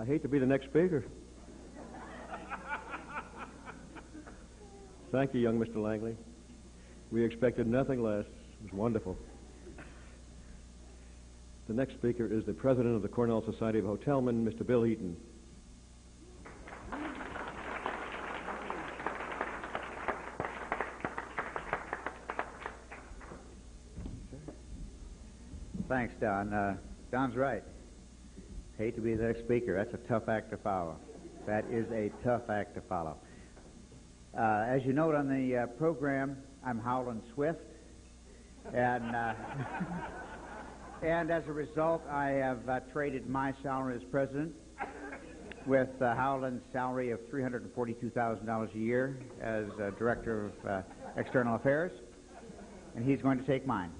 I hate to be the next speaker. Thank you, young Mr. Langley. We expected nothing less. It was wonderful. The next speaker is the president of the Cornell Society of Hotelmen, Mr. Bill Eaton. Thanks, Don. Don's right. Hate to be the next speaker. That's a tough act to follow. That is a tough act to follow. As you note on the program, I'm Howland Swift, and and as a result, I have traded my salary as president with Howland's salary of $342,000 a year as director of external affairs, and he's going to take mine.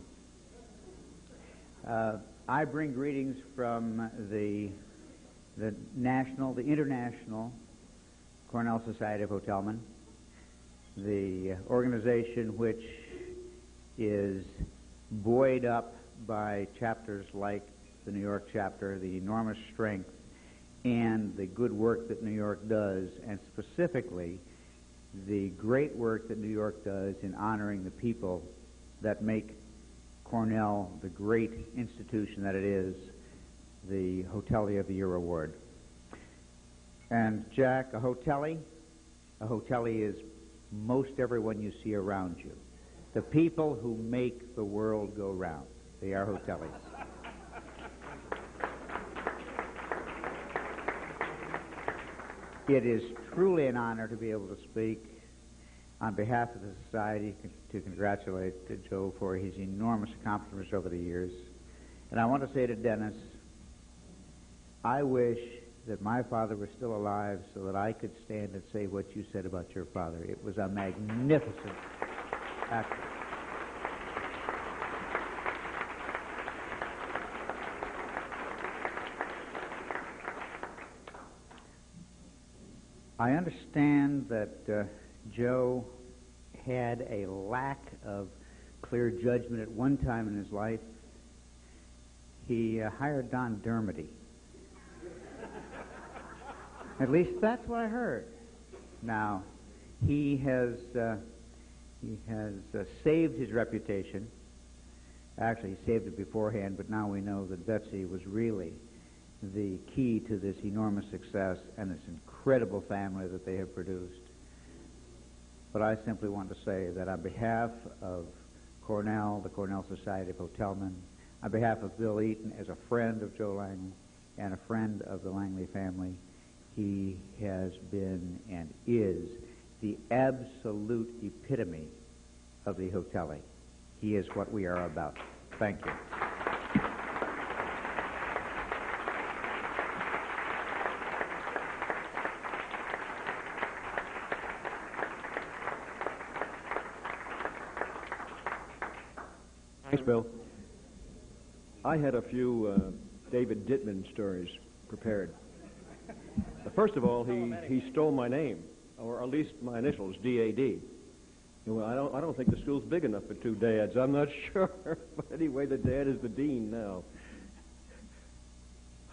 I bring greetings from the international Cornell Society of Hotelmen, the organization which is buoyed up by chapters like the New York chapter, the enormous strength and the good work that New York does, and specifically the great work that New York does in honoring the people that make Cornell the great institution that it is, the Hotelie of the Year Award. And Jack, a Hotelie is most everyone you see around you. The people who make the world go round. They are Hotelies. It is truly an honor to be able to speak on behalf of the Society to congratulate Joe for his enormous accomplishments over the years. And I want to say to Dennis, I wish that my father was still alive so that I could stand and say what you said about your father. It was a magnificent act. I understand that Joe had a lack of clear judgment at one time in his life. He hired Don Dermody. At least that's what I heard. Now, he has saved his reputation. Actually, he saved it beforehand, but now we know that Betsy was really the key to this enormous success and this incredible family that they have produced. But I simply want to say that on behalf of Cornell, the Cornell Society of Hotelmen, on behalf of Bill Eaton, as a friend of Joe Langley and a friend of the Langley family, he has been and is the absolute epitome of the Hotelie. He is what we are about. Thank you. Thanks, Bill. I had a few David Dittman stories prepared. First of all, he stole my name, or at least my initials, D.A.D. Well, I don't think the school's big enough for two dads. I'm not sure. But anyway, the dad is the dean now.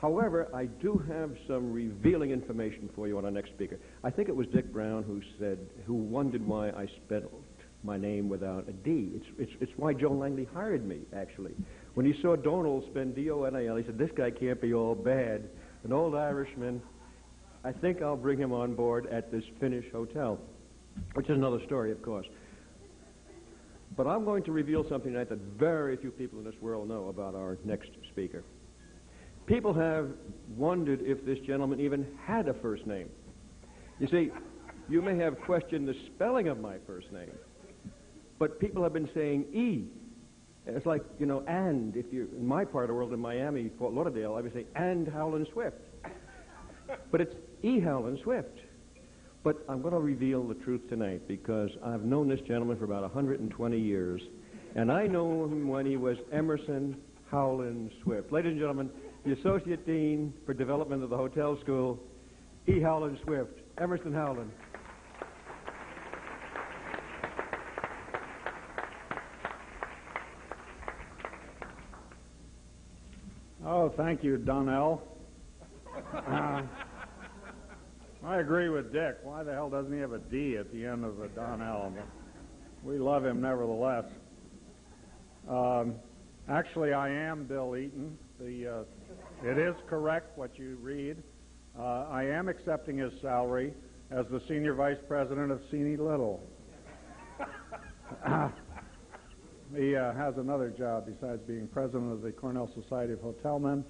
However, I do have some revealing information for you on our next speaker. I think it was Dick Brown who wondered why I spelled my name without a D. It's why Joe Langley hired me, actually. When he saw Donal spell D-O-N-A-L, he said, this guy can't be all bad. An old Irishman. I think I'll bring him on board at this Finnish hotel, which is another story, of course. But I'm going to reveal something tonight that very few people in this world know about our next speaker. People have wondered if this gentleman even had a first name. You see, you may have questioned the spelling of my first name, but people have been saying E. It's like, and if you're in my part of the world, in Miami, Fort Lauderdale, I would say, and Howland Swift. But it's E. Howland Swift. But I'm going to reveal the truth tonight because I've known this gentleman for about 120 years, and I know him when he was Emerson Howland Swift. Ladies and gentlemen, the Associate Dean for Development of the Hotel School, E. Howland Swift. Emerson Howland. Oh, thank you, Donal. I agree with Dick. Why the hell doesn't he have a D at the end of the Donal? We love him nevertheless. Actually, I am Bill Eaton. It is correct what you read. I am accepting his salary as the Senior Vice President of Senior Little. He has another job besides being President of the Cornell Society of Hotelmen,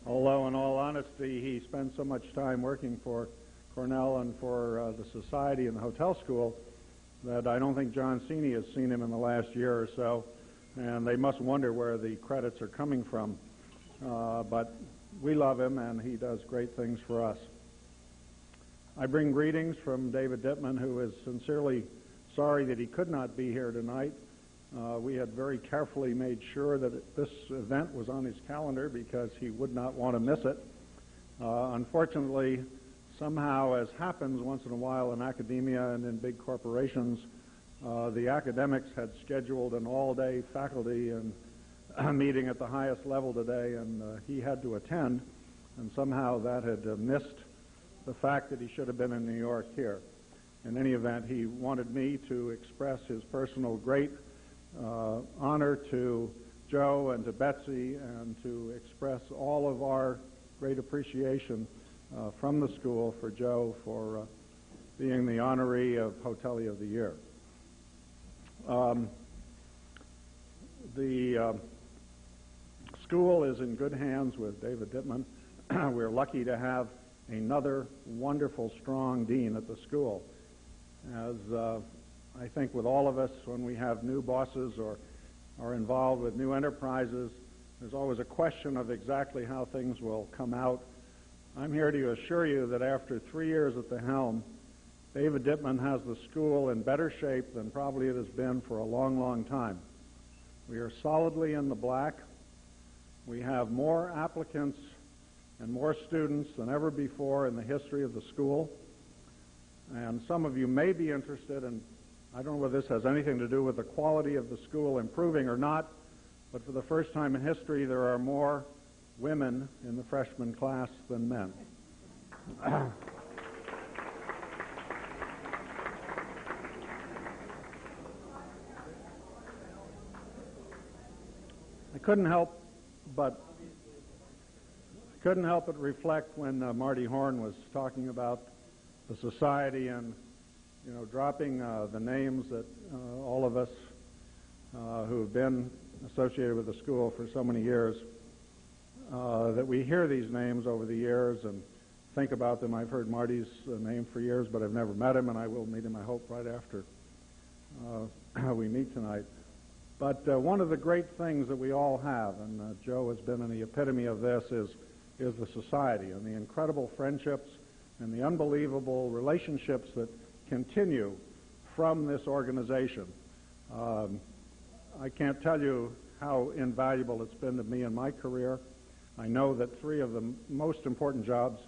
although in all honesty he spends so much time working for Cornell and for the Society and the Hotel School that I don't think John Cini has seen him in the last year or so, and they must wonder where the credits are coming from. But we love him, and he does great things for us. I bring greetings from David Dittman, who is sincerely sorry that he could not be here tonight. We had very carefully made sure that this event was on his calendar because he would not want to miss it. Unfortunately, somehow, as happens once in a while in academia and in big corporations, the academics had scheduled an all-day faculty and meeting at the highest level today, and he had to attend, and somehow that had missed the fact that he should have been in New York here. In any event, he wanted me to express his personal great honor to Joe and to Betsy, and to express all of our great appreciation from the school for Joe for being the honoree of Hotelie of the Year. The school is in good hands with David Dittman. We're lucky to have another wonderful, strong dean at the school. As I think with all of us, when we have new bosses or are involved with new enterprises, there's always a question of exactly how things will come out. I'm here to assure you that after 3 years at the helm, David Dittman has the school in better shape than probably it has been for a long, long time. We are solidly in the black. We have more applicants and more students than ever before in the history of the school. And some of you may be interested, and I don't know whether this has anything to do with the quality of the school improving or not, but for the first time in history, there are more women in the freshman class than men. I couldn't help but reflect when Marty Horn was talking about the society and, you know, dropping the names that all of us who have been associated with the school for so many years, that we hear these names over the years and think about them. I've heard Marty's name for years, but I've never met him, and I will meet him, I hope, right after we meet tonight. But one of the great things that we all have, and Joe has been in the epitome of this, is the society and the incredible friendships and the unbelievable relationships that continue from this organization. I can't tell you how invaluable it's been to me in my career. I know that 3 of the most important jobs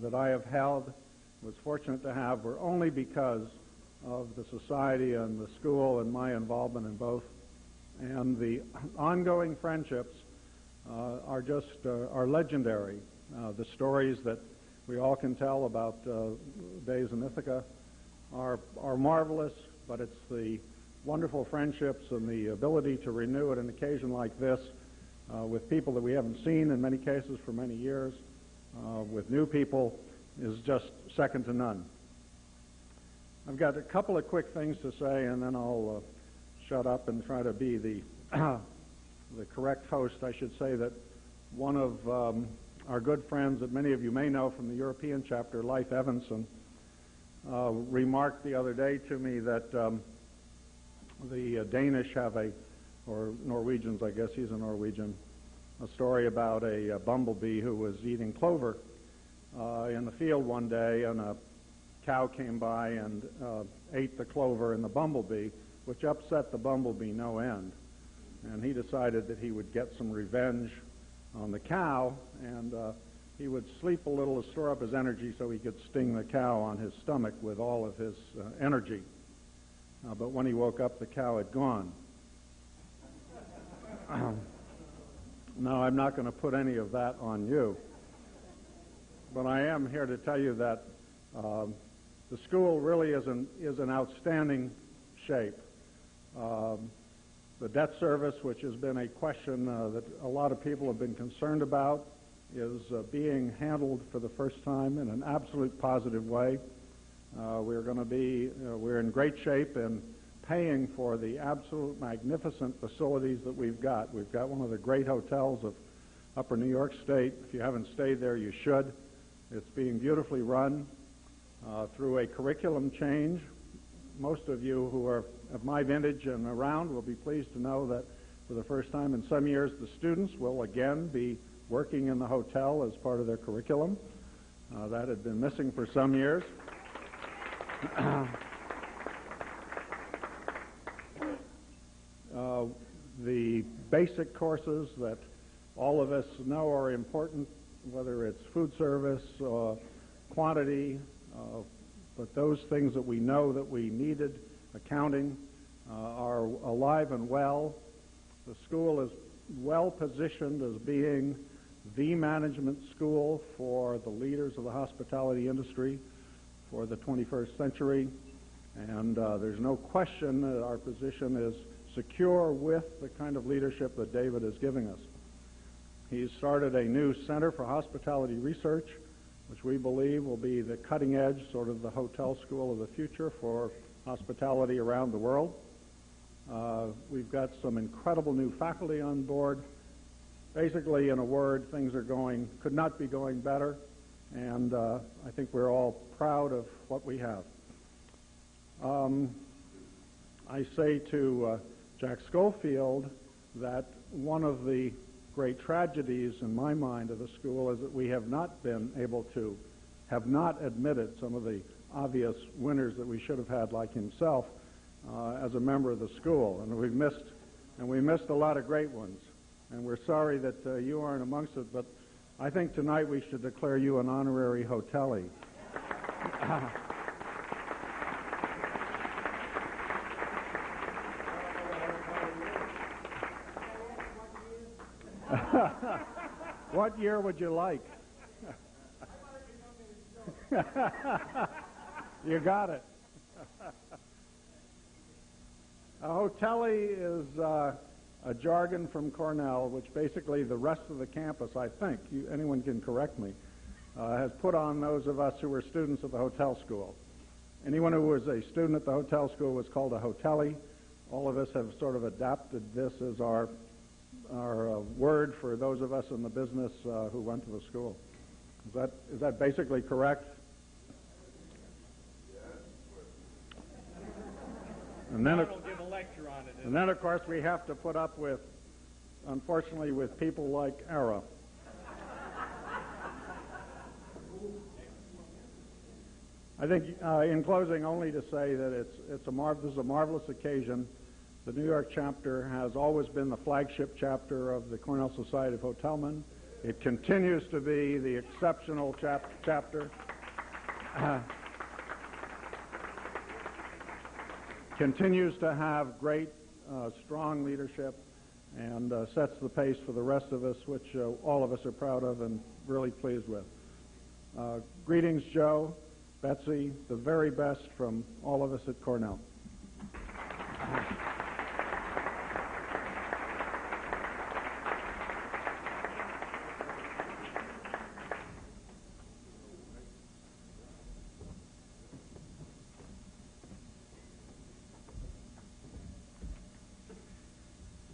that I have held, was fortunate to have, were only because of the society and the school and my involvement in both. And the ongoing friendships are legendary. The stories that we all can tell about days in Ithaca are marvelous, but it's the wonderful friendships and the ability to renew at an occasion like this with people that we haven't seen in many cases for many years, with new people, is just second to none. I've got a couple of quick things to say, and then I'll shut up and try to be the correct host. I should say that one of our good friends that many of you may know from the European chapter, Leif Evanson, remarked the other day to me that the Danish have or Norwegians, I guess he's a Norwegian, a story about a bumblebee who was eating clover in the field one day, and a cow came by and ate the clover and the bumblebee, which upset the bumblebee no end. And he decided that he would get some revenge on the cow, and he would sleep a little to store up his energy so he could sting the cow on his stomach with all of his energy. But when he woke up, the cow had gone. Now, I'm not going to put any of that on you. but I am here to tell you that the school really is in outstanding shape. The debt service, which has been a question that a lot of people have been concerned about, is being handled for the first time in an absolute positive way. We're in great shape in paying for the absolute magnificent facilities that we've got. We've got one of the great hotels of Upper New York State. If you haven't stayed there, you should. It's being beautifully run through a curriculum change. Most of you who are of my vintage and around will be pleased to know that for the first time in some years, the students will again be working in the hotel as part of their curriculum. That had been missing for some years. The basic courses that all of us know are important, whether it's food service, quantity, but those things that we know that we needed, accounting, are alive and well. The school is well positioned as being the management school for the leaders of the hospitality industry for the 21st century, and there's no question that our position is secure with the kind of leadership that David is giving us. He's started a new Center for Hospitality Research, which we believe will be the cutting edge, sort of the hotel school of the future for hospitality around the world. We've got some incredible new faculty on board. Basically, in a word, things could not be going better, and I think we're all proud of what we have. I say to Jack Schofield that one of the great tragedies in my mind of the school is that we have not admitted some of the obvious winners that we should have had, like himself, as a member of the school, and we missed a lot of great ones, and we're sorry that you aren't amongst it, but I think tonight we should declare you an honorary Hotelie. What year would you like? You got it. A Hotelie is a jargon from Cornell, which basically the rest of the campus, I think, anyone can correct me, has put on those of us who were students at the hotel school. Anyone who was a student at the hotel school was called a Hotelie. All of us have sort of adapted this as our word for those of us in the business who went to the school. Is that basically correct? And then, give a lecture on it. And then, of course, we have to put up with, unfortunately, with people like Ara. I think, in closing, only to say that this is a marvelous occasion. The New York chapter has always been the flagship chapter of the Cornell Society of Hotelmen. It continues to be the exceptional chapter. Continues to have great, strong leadership, and sets the pace for the rest of us, which all of us are proud of and really pleased with. Greetings, Joe, Betsy, the very best from all of us at Cornell.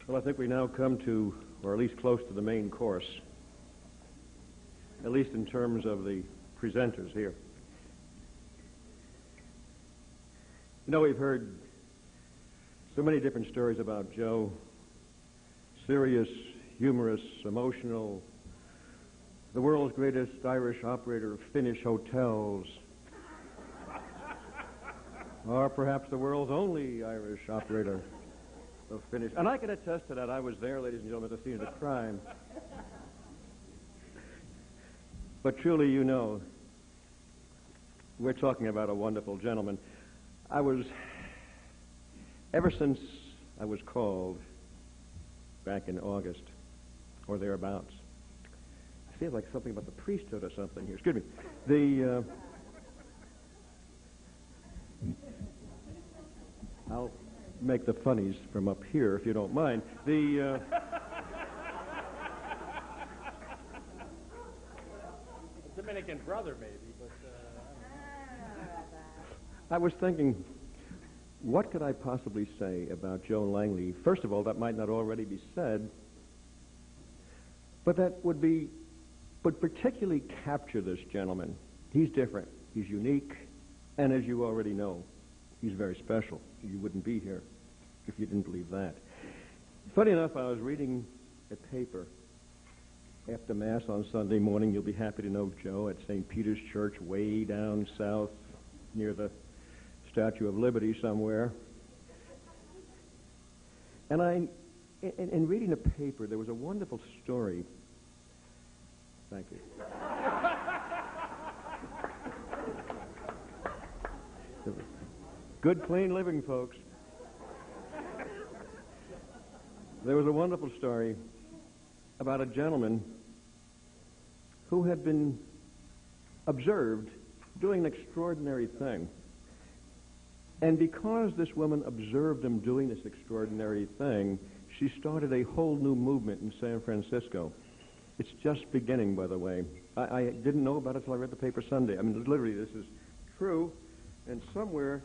Well, I think we now come to, or at least close to the main course, at least in terms of the presenters here. You know, we've heard so many different stories about Joe. Serious, humorous, emotional, the world's greatest Irish operator of Finnish hotels, or perhaps the world's only Irish operator of Finnish. And I can attest to that. I was there, ladies and gentlemen, at the scene of the crime. But truly, you know, we're talking about a wonderful gentleman. Ever since I was called back in August, or thereabouts, feels like something about the priesthood or something here. Excuse me. The I'll make the funnies from up here if you don't mind. The Dominican brother, maybe, but I was thinking, what could I possibly say about Joe Langley? First of all, that might not already be said, but that would particularly capture this gentleman. He's different. He's unique, and as you already know, he's very special. You wouldn't be here if you didn't believe that. Funny enough, I was reading a paper after Mass on Sunday morning. You'll be happy to know, Joe, at St. Peter's Church way down south near the Statue of Liberty somewhere. And in reading the paper, there was a wonderful story. Thank you. Good, clean living, folks. There was a wonderful story about a gentleman who had been observed doing an extraordinary thing. And because this woman observed him doing this extraordinary thing, she started a whole new movement in San Francisco. It's just beginning, by the way. I didn't know about it until I read the paper Sunday. I mean, literally, this is true. And somewhere